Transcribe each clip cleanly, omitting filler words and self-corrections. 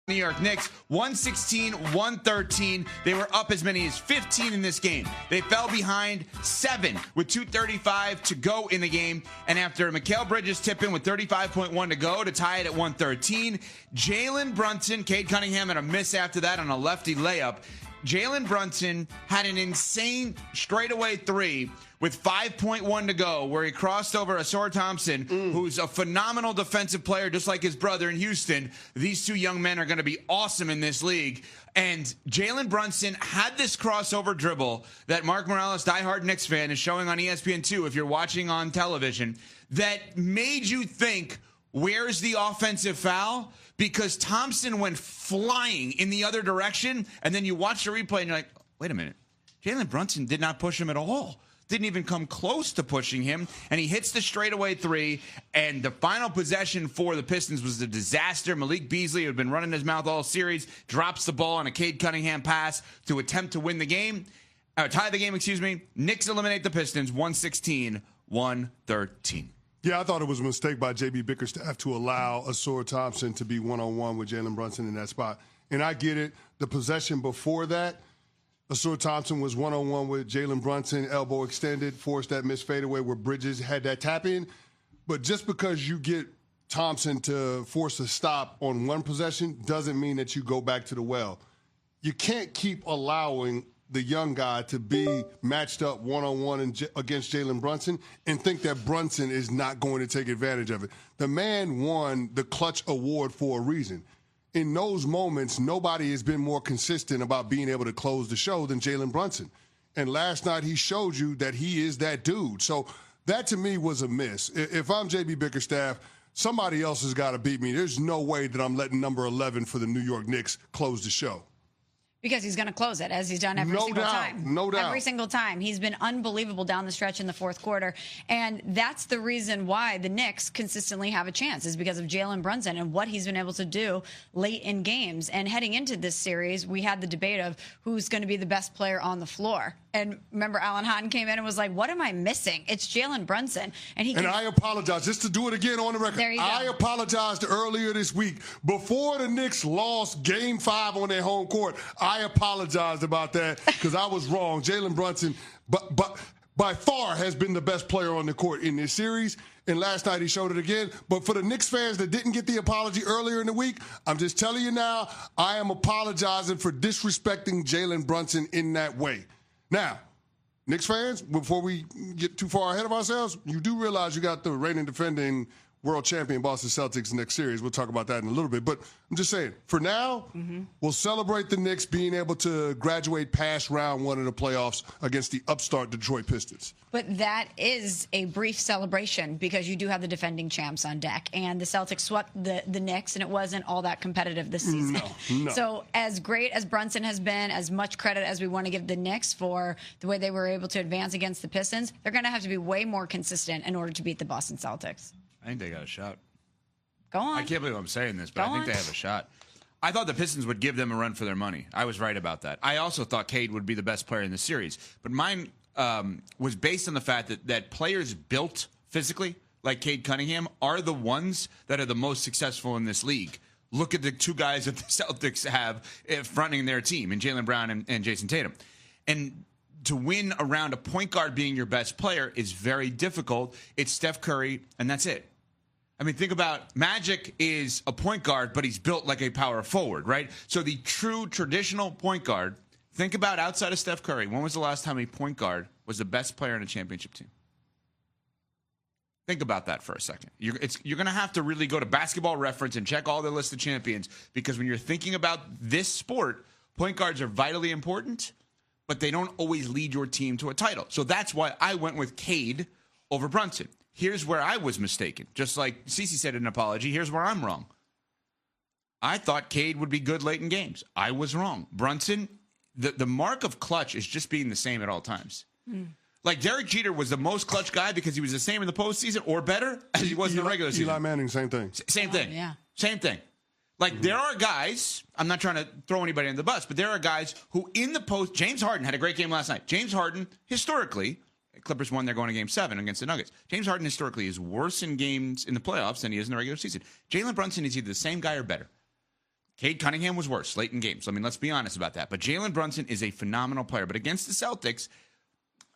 New York Knicks, 116-113. They were up as many as 15 in this game. They fell behind 7 with 2:35 to go in the game. And after Mikal Bridges tip in with 35.1 to go to tie it at 113, Jalen Brunson, Cade Cunningham had a miss after that on a lefty layup. Jalen Brunson had an insane straightaway three with 5.1 to go where he crossed over Ausar Thompson, who's a phenomenal defensive player just like his brother in Houston. These two young men are going to be awesome in this league. And Jalen Brunson had this crossover dribble that Mark Morales, diehard Knicks fan, is showing on ESPN2 if you're watching on television, that made you think, where's the offensive foul? Because Thompson went flying in the other direction, and then you watch the replay, and you're like, wait a minute. Jalen Brunson did not push him at all. Didn't even come close to pushing him, and he hits the straightaway three, and the final possession for the Pistons was a disaster. Malik Beasley, who had been running his mouth all series, drops the ball on a Cade Cunningham pass to attempt to win the game, tie the game, excuse me. Knicks eliminate the Pistons, 116-113. Yeah, I thought it was a mistake by J.B. Bickerstaff to allow Ausar Thompson to be one-on-one with Jalen Brunson in that spot. And I get it. The possession before that, Ausar Thompson was one-on-one with Jalen Brunson, elbow extended, forced that missed fadeaway where Bridges had that tap in. But just because you get Thompson to force a stop on one possession doesn't mean that you go back to the well. You can't keep allowing the young guy to be matched up one-on-one against Jalen Brunson and think that Brunson is not going to take advantage of it. The man won the clutch award for a reason. In those moments, nobody has been more consistent about being able to close the show than Jalen Brunson. And last night he showed you that he is that dude. So that to me was a miss. If I'm J.B. Bickerstaff, somebody else has got to beat me. There's no way that I'm letting number 11 for the New York Knicks close the show. Because he's going to close it, as he's done every single time. No doubt. Every single time. He's been unbelievable down the stretch in the fourth quarter. And that's the reason why the Knicks consistently have a chance, is because of Jalen Brunson and what he's been able to do late in games. And heading into this series, we had the debate of who's going to be the best player on the floor. And remember, Alan Houghton came in and was like, what am I missing? It's Jalen Brunson. And I apologize, just to do it again on the record. There you go. I apologized earlier this week. Before the Knicks lost Game 5 on their home court, I apologized about that because I was wrong. Jalen Brunson, but by far has been the best player on the court in this series. And last night he showed it again. But for the Knicks fans that didn't get the apology earlier in the week, I'm just telling you now, I am apologizing for disrespecting Jalen Brunson in that way. Now, Knicks fans, before we get too far ahead of ourselves, you do realize you got the reigning defending world champion Boston Celtics next series. We'll talk about that in a little bit. But I'm just saying, for now, we'll celebrate the Knicks being able to graduate past round one of the playoffs against the upstart Detroit Pistons. But that is a brief celebration because you do have the defending champs on deck. And the Celtics swept the Knicks, and it wasn't all that competitive this season. No. So as great as Brunson has been, as much credit as we want to give the Knicks for the way they were able to advance against the Pistons, they're going to have to be way more consistent in order to beat the Boston Celtics. I think they got a shot. Go on. I can't believe I'm saying this, but I think they have a shot. I thought the Pistons would give them a run for their money. I was right about that. I also thought Cade would be the best player in the series. But mine was based on the fact that players built physically, like Cade Cunningham, are the ones that are the most successful in this league. Look at the two guys that the Celtics have fronting their team, and Jaylen Brown and Jason Tatum. And to win around a point guard being your best player is very difficult. It's Steph Curry, and that's it. I mean, think about Magic is a point guard, but he's built like a power forward, right? So the true traditional point guard, think about outside of Steph Curry. When was the last time a point guard was the best player in a championship team? Think about that for a second. You're going to have to really go to Basketball Reference and check all the list of champions, because when you're thinking about this sport, point guards are vitally important, but they don't always lead your team to a title. So that's why I went with Cade over Brunson. Here's where I was mistaken. Just like Cece said in an apology, here's where I'm wrong. I thought Cade would be good late in games. I was wrong. Brunson, the mark of clutch is just being the same at all times. Like Derek Jeter was the most clutch guy because he was the same in the postseason or better as he was in the regular season. Eli Manning, same thing. Same thing. Yeah. Same thing. Like, there are guys, I'm not trying to throw anybody in the bus, but there are guys who in the post, James Harden had a great game last night. James Harden, historically, Clippers won, they're going to game 7 against the Nuggets. James Harden, historically, is worse in games in the playoffs than he is in the regular season. Jalen Brunson is either the same guy or better. Cade Cunningham was worse late in games. I mean, let's be honest about that. But Jalen Brunson is a phenomenal player. But against the Celtics,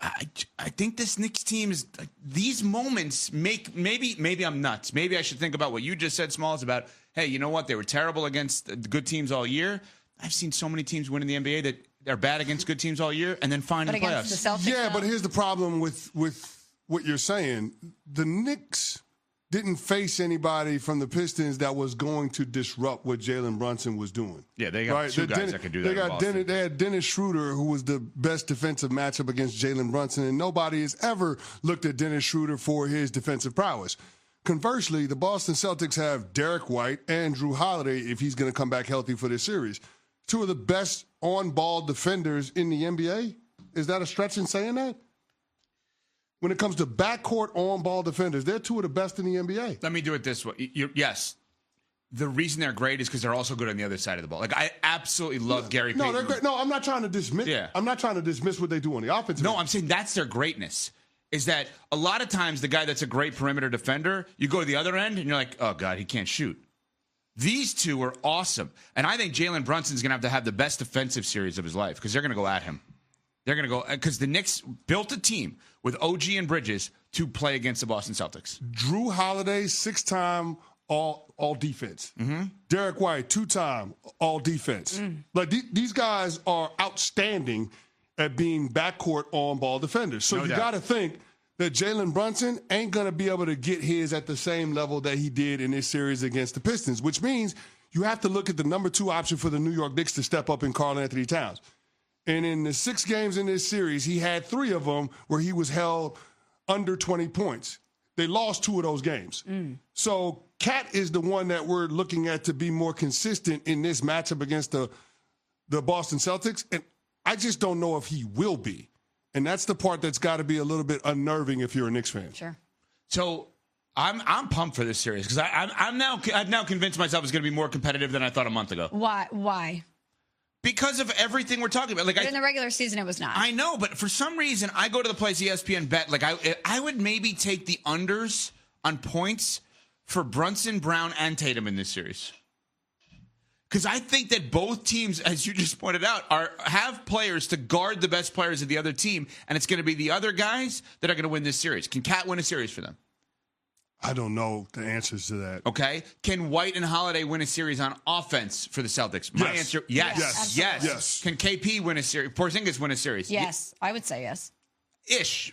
I think this Knicks team is these moments make maybe I'm nuts. Maybe I should think about what you just said, Smalls, about, hey, you know what? They were terrible against the good teams all year. I've seen so many teams win in the NBA that they're bad against good teams all year and then fine in the playoffs. The Celtics, yeah, but here's the problem with what you're saying. The Knicks didn't face anybody from the Pistons that was going to disrupt what Jalen Brunson was doing. Yeah, they got two guys that can do that. They had Dennis Schroeder, who was the best defensive matchup against Jalen Brunson, and nobody has ever looked at Dennis Schroeder for his defensive prowess. Conversely, the Boston Celtics have Derek White and Drew Holiday, if he's going to come back healthy for this series. Two of the best on-ball defenders in the NBA. Is that a stretch in saying that? When it comes to backcourt on-ball defenders, they're two of the best in the NBA. Let me do it this way. Yes. The reason they're great is because they're also good on the other side of the ball. Like, I absolutely love Gary Payton. No, they're great. No, I'm not trying to dismiss. Yeah. I'm not trying to dismiss what they do on the offensive. No, I'm saying that's their greatness. Is that a lot of times the guy that's a great perimeter defender, you go to the other end and you're like, oh, God, he can't shoot. These two are awesome. And I think Jalen Brunson's going to have the best defensive series of his life because they're going to go at him. They're going to go because the Knicks built a team with OG and Bridges to play against the Boston Celtics. Drew Holiday, 6-time all defense. Mm-hmm. Derek White, 2-time all defense. Like these guys are outstanding at being backcourt on-ball defenders. So you got to think that Jalen Brunson ain't going to be able to get his at the same level that he did in this series against the Pistons, which means you have to look at the number 2 option for the New York Knicks to step up in Karl Anthony Towns. And in the 6 games in this series, he had 3 of them where he was held under 20 points. They lost 2 of those games. So Cat is the one that we're looking at to be more consistent in this matchup against the Boston Celtics. And I just don't know if he will be. And that's the part that's got to be a little bit unnerving if you're a Knicks fan. Sure. So I'm pumped for this series because I've now convinced myself it's going to be more competitive than I thought a month ago. Why? Because of everything we're talking about. Like, in the regular season, it was not. I know, but for some reason, I go to the place ESPN bet. Like, I would maybe take the unders on points for Brunson, Brown, and Tatum in this series. Because I think that both teams, as you just pointed out, have players to guard the best players of the other team, and it's going to be the other guys that are going to win this series. Can Cat win a series for them? I don't know the answers to that. Okay. Can White and Holiday win a series on offense for the Celtics? My answer, yes. Can KP win a series? Porzingis win a series? Yes. I would say yes. Ish.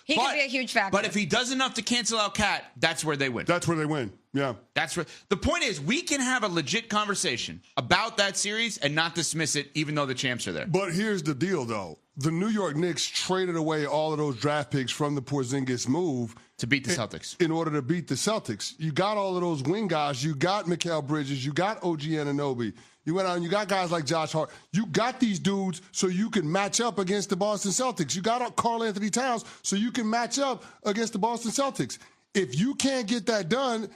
He could be a huge factor. But if he does enough to cancel out Cat, that's where they win. That's where they win. Yeah. That's where the point is we can have a legit conversation about that series and not dismiss it even though the champs are there. But here's the deal, though. The New York Knicks traded away all of those draft picks from the Porzingis move to beat the Celtics. In order to beat the Celtics. You got all of those wing guys. You got Mikal Bridges. You got OG Anunoby. You went out and you got guys like Josh Hart. You got these dudes so you can match up against the Boston Celtics. You got Karl Anthony Towns so you can match up against the Boston Celtics. If you can't get that done,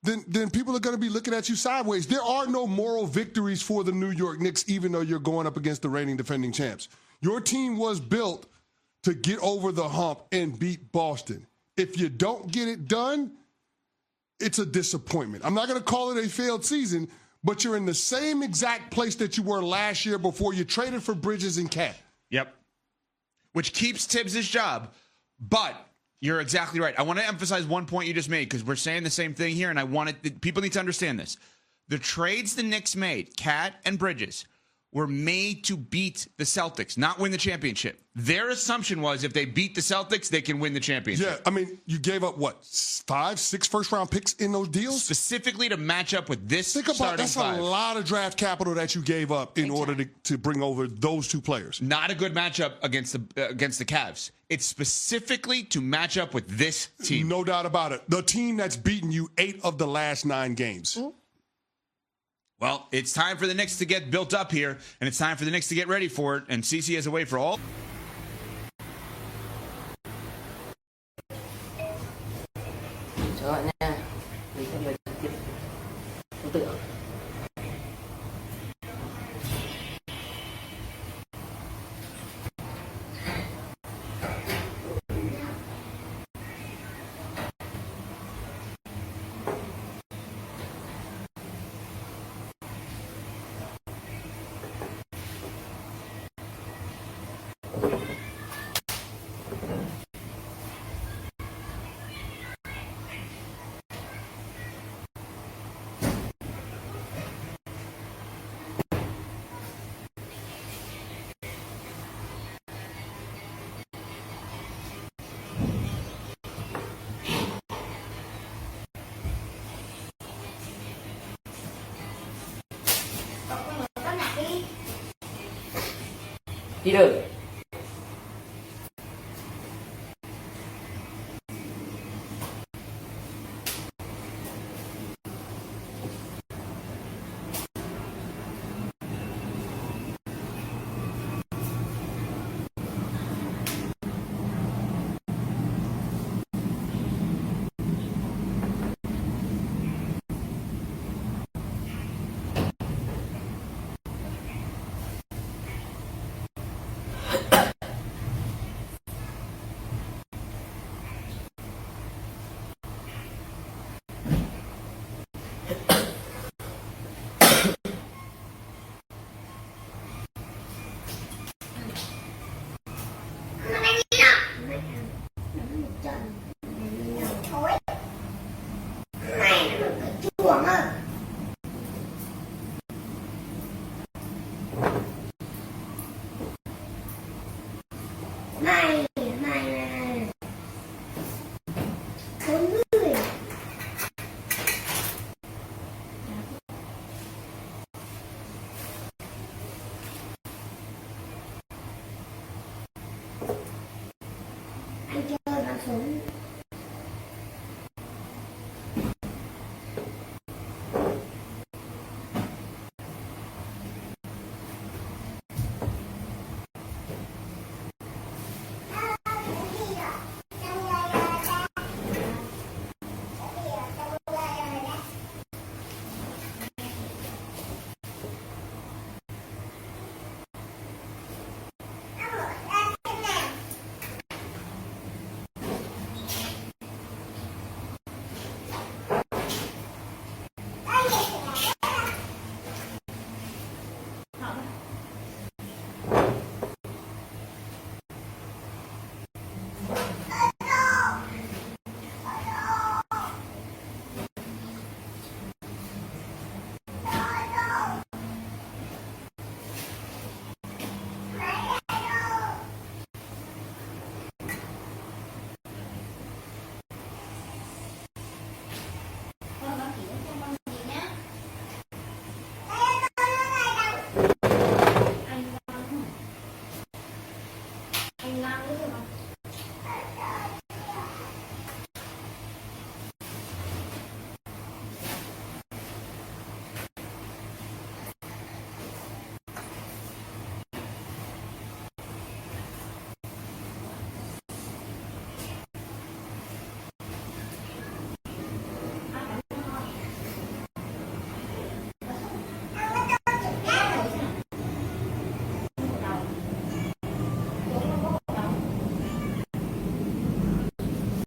then people are going to be looking at you sideways. There are no moral victories for the New York Knicks, even though you're going up against the reigning defending champs. Your team was built to get over the hump and beat Boston. If you don't get it done, it's a disappointment. I'm not going to call it a failed season, but you're in the same exact place that you were last year before you traded for Bridges and Cat. Yep. Which keeps Tibbs' job. But you're exactly right. I want to emphasize one point you just made because we're saying the same thing here, and people need to understand this. The trades the Knicks made, Cat and Bridges, were made to beat the Celtics, not win the championship. Their assumption was if they beat the Celtics, they can win the championship. Yeah, I mean, you gave up, 5, 6 first-round picks in those deals? Specifically to match up with this that's 5. A lot of draft capital that you gave up in order to bring over those 2 players. Not a good matchup against the Cavs. It's specifically to match up with this team. No doubt about it. The team that's beaten you 8 of the last 9 games. Ooh. Well, it's time for the Knicks to get built up here, and it's time for the Knicks to get ready for it, and CC has a way for all. He doesn't.